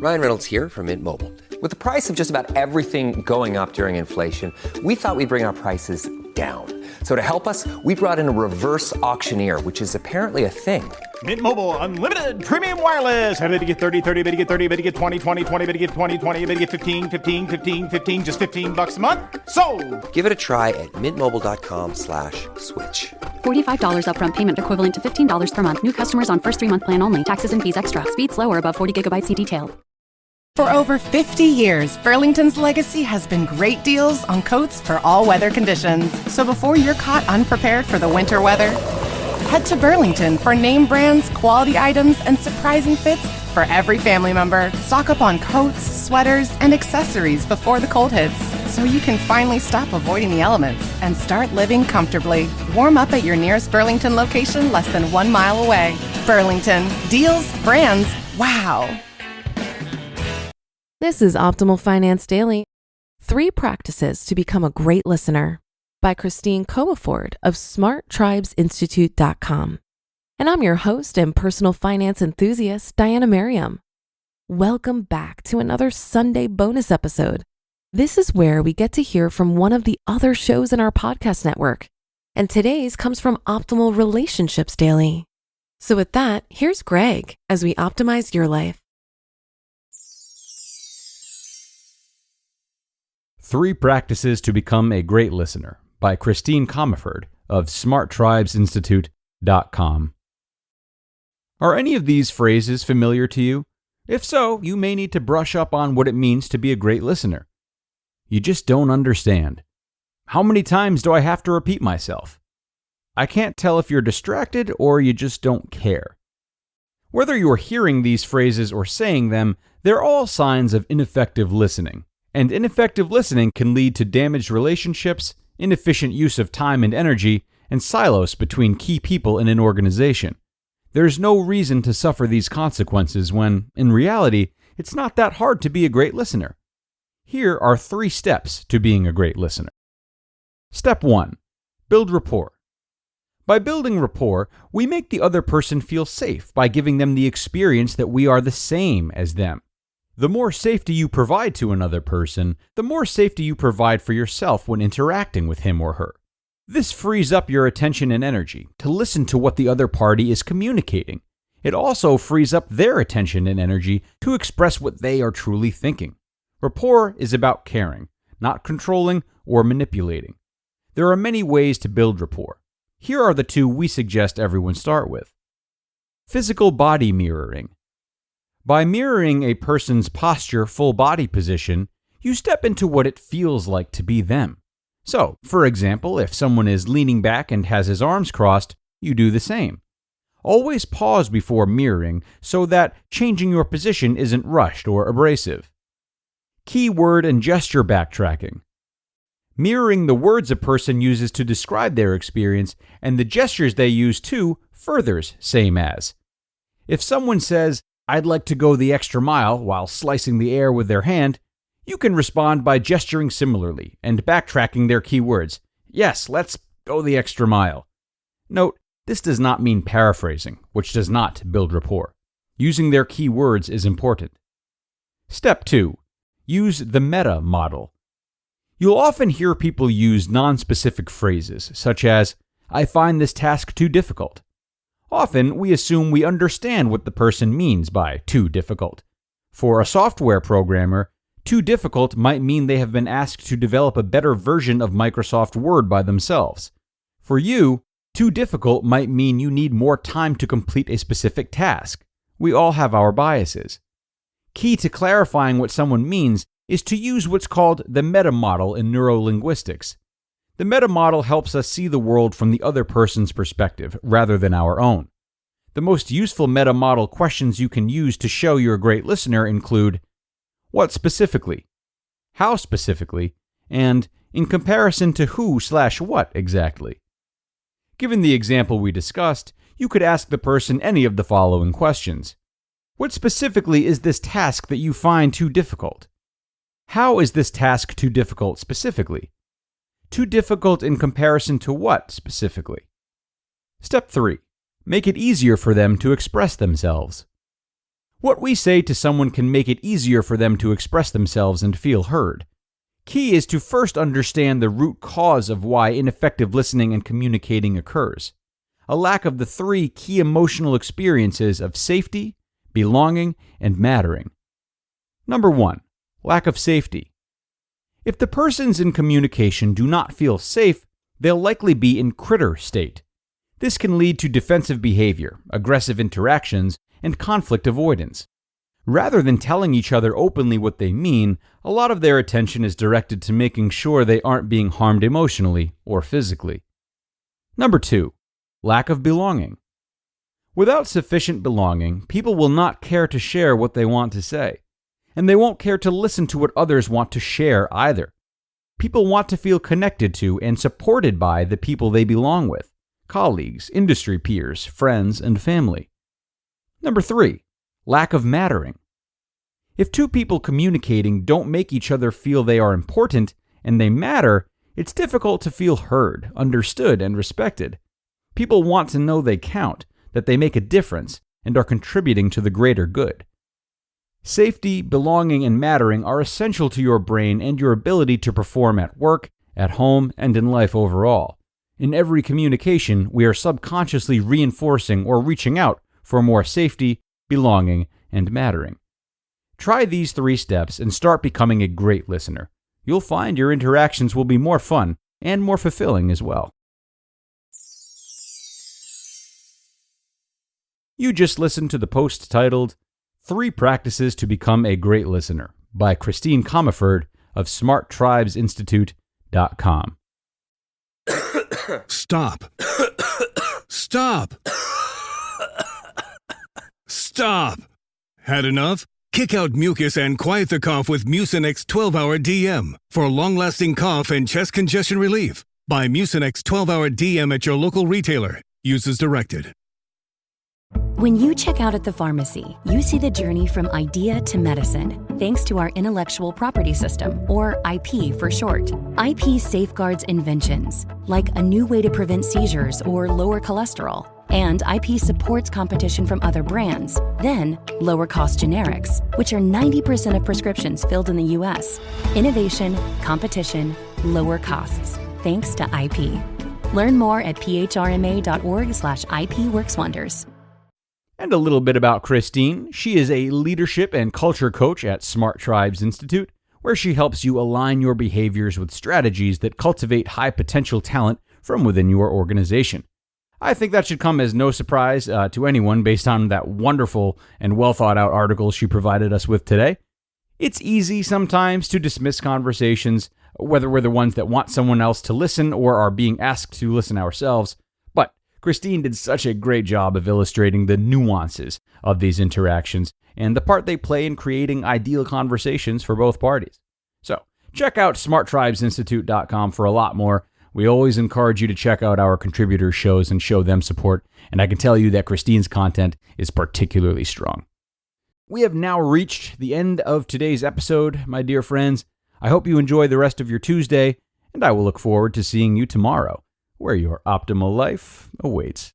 Ryan Reynolds here from Mint Mobile. With the price of just about everything going up during inflation, we thought we'd bring our prices down. So to help us, we brought in a reverse auctioneer, which is apparently a thing. Mint Mobile Unlimited Premium Wireless. How to get 30, 30, bit to get 30, bit to get 20, 20, 20, bit to get 20, 20, bit to get 15, 15, 15, 15, just $15 a month? Sold! Give it a try at mintmobile.com/switch. $45 upfront payment equivalent to $15 per month. New customers on first 3-month plan only. Taxes and fees extra. Speed slower above 40 gigabytes. See detail. For over 50 years, Burlington's legacy has been great deals on coats for all weather conditions. So before you're caught unprepared for the winter weather, head to Burlington for name brands, quality items, and surprising fits for every family member. Stock up on coats, sweaters, and accessories before the cold hits, so you can finally stop avoiding the elements and start living comfortably. Warm up at your nearest Burlington location less than 1 mile away. Burlington. Deals, brands, wow. This is Optimal Finance Daily. 3 Practices to Become a Great Listener by Christine Comaford of smarttribesinstitute.com. And I'm your host and personal finance enthusiast, Diana Merriam. Welcome back to another Sunday bonus episode. This is where we get to hear from one of the other shows in our podcast network. And today's comes from Optimal Relationships Daily. So with that, here's Greg as we optimize your life. 3 Practices to Become a Great Listener by Christine Comaford of smarttribesinstitute.com. Are any of these phrases familiar to you? If so, you may need to brush up on what it means to be a great listener. You just don't understand. How many times do I have to repeat myself? I can't tell if you're distracted or you just don't care. Whether you're hearing these phrases or saying them, they're all signs of ineffective listening. And ineffective listening can lead to damaged relationships, inefficient use of time and energy, and silos between key people in an organization. There's no reason to suffer these consequences when, in reality, it's not that hard to be a great listener. Here are 3 steps to being a great listener. Step 1. Build rapport. By building rapport, we make the other person feel safe by giving them the experience that we are the same as them. The more safety you provide to another person, the more safety you provide for yourself when interacting with him or her. This frees up your attention and energy to listen to what the other party is communicating. It also frees up their attention and energy to express what they are truly thinking. Rapport is about caring, not controlling or manipulating. There are many ways to build rapport. Here are the 2 we suggest everyone start with. Physical body mirroring. By mirroring a person's posture, full body position, you step into what it feels like to be them. So, for example, if someone is leaning back and has his arms crossed, you do the same. Always pause before mirroring so that changing your position isn't rushed or abrasive. Key word and gesture backtracking. Mirroring the words a person uses to describe their experience and the gestures they use too furthers same as. If someone says, "I'd like to go the extra mile," while slicing the air with their hand, you can respond by gesturing similarly and backtracking their key words. "Yes, let's go the extra mile." Note, this does not mean paraphrasing, which does not build rapport. Using their key words is important. Step 2. Use the meta model. You'll often hear people use non-specific phrases, such as, "I find this task too difficult." Often, we assume we understand what the person means by too difficult. For a software programmer, too difficult might mean they have been asked to develop a better version of Microsoft Word by themselves. For you, too difficult might mean you need more time to complete a specific task. We all have our biases. Key to clarifying what someone means is to use what's called the meta model in neurolinguistics. The meta model helps us see the world from the other person's perspective rather than our own. The most useful meta model questions you can use to show you're a great listener include, what specifically? How specifically? And in comparison to who/what exactly? Given the example we discussed, you could ask the person any of the following questions. What specifically is this task that you find too difficult? How is this task too difficult specifically? Too difficult in comparison to what specifically? Step 3. Make it easier for them to express themselves. What we say to someone can make it easier for them to express themselves and feel heard. Key is to first understand the root cause of why ineffective listening and communicating occurs. A lack of the three key emotional experiences of safety, belonging, and mattering. Number 1, lack of safety. If the persons in communication do not feel safe, they'll likely be in critter state. This can lead to defensive behavior, aggressive interactions, and conflict avoidance. Rather than telling each other openly what they mean, a lot of their attention is directed to making sure they aren't being harmed emotionally or physically. Number 2, lack of belonging. Without sufficient belonging, people will not care to share what they want to say, and they won't care to listen to what others want to share either. People want to feel connected to and supported by the people they belong with, colleagues, industry peers, friends, and family. Number 3, lack of mattering. If two people communicating don't make each other feel they are important and they matter, it's difficult to feel heard, understood, and respected. People want to know they count, that they make a difference, and are contributing to the greater good. Safety, belonging, and mattering are essential to your brain and your ability to perform at work, at home, and in life overall. In every communication, we are subconsciously reinforcing or reaching out for more safety, belonging, and mattering. Try these 3 steps and start becoming a great listener. You'll find your interactions will be more fun and more fulfilling as well. You just listened to the post titled 3 Practices to Become a Great Listener by Christine Comaford of smarttribesinstitute.com. Stop. Stop. Stop. Had enough? Kick out mucus and quiet the cough with Mucinex 12-Hour DM for long-lasting cough and chest congestion relief. Buy Mucinex 12-Hour DM at your local retailer. Use as directed. When you check out at the pharmacy, you see the journey from idea to medicine, thanks to our intellectual property system, or IP for short. IP safeguards inventions, like a new way to prevent seizures or lower cholesterol. And IP supports competition from other brands, then lower cost generics, which are 90% of prescriptions filled in the US. Innovation, competition, lower costs, thanks to IP. Learn more at phrma.org/IPWorksWonders. And a little bit about Christine. She is a leadership and culture coach at Smart Tribes Institute, where she helps you align your behaviors with strategies that cultivate high potential talent from within your organization. I think that should come as no surprise to anyone based on that wonderful and well thought out article she provided us with today. It's easy sometimes to dismiss conversations, whether we're the ones that want someone else to listen or are being asked to listen ourselves. But Christine did such a great job of illustrating the nuances of these interactions and the part they play in creating ideal conversations for both parties. So check out smarttribesinstitute.com for a lot more. We always encourage you to check out our contributor shows and show them support, and I can tell you that Christine's content is particularly strong. We have now reached the end of today's episode, my dear friends. I hope you enjoy the rest of your Tuesday, and I will look forward to seeing you tomorrow, where your optimal life awaits.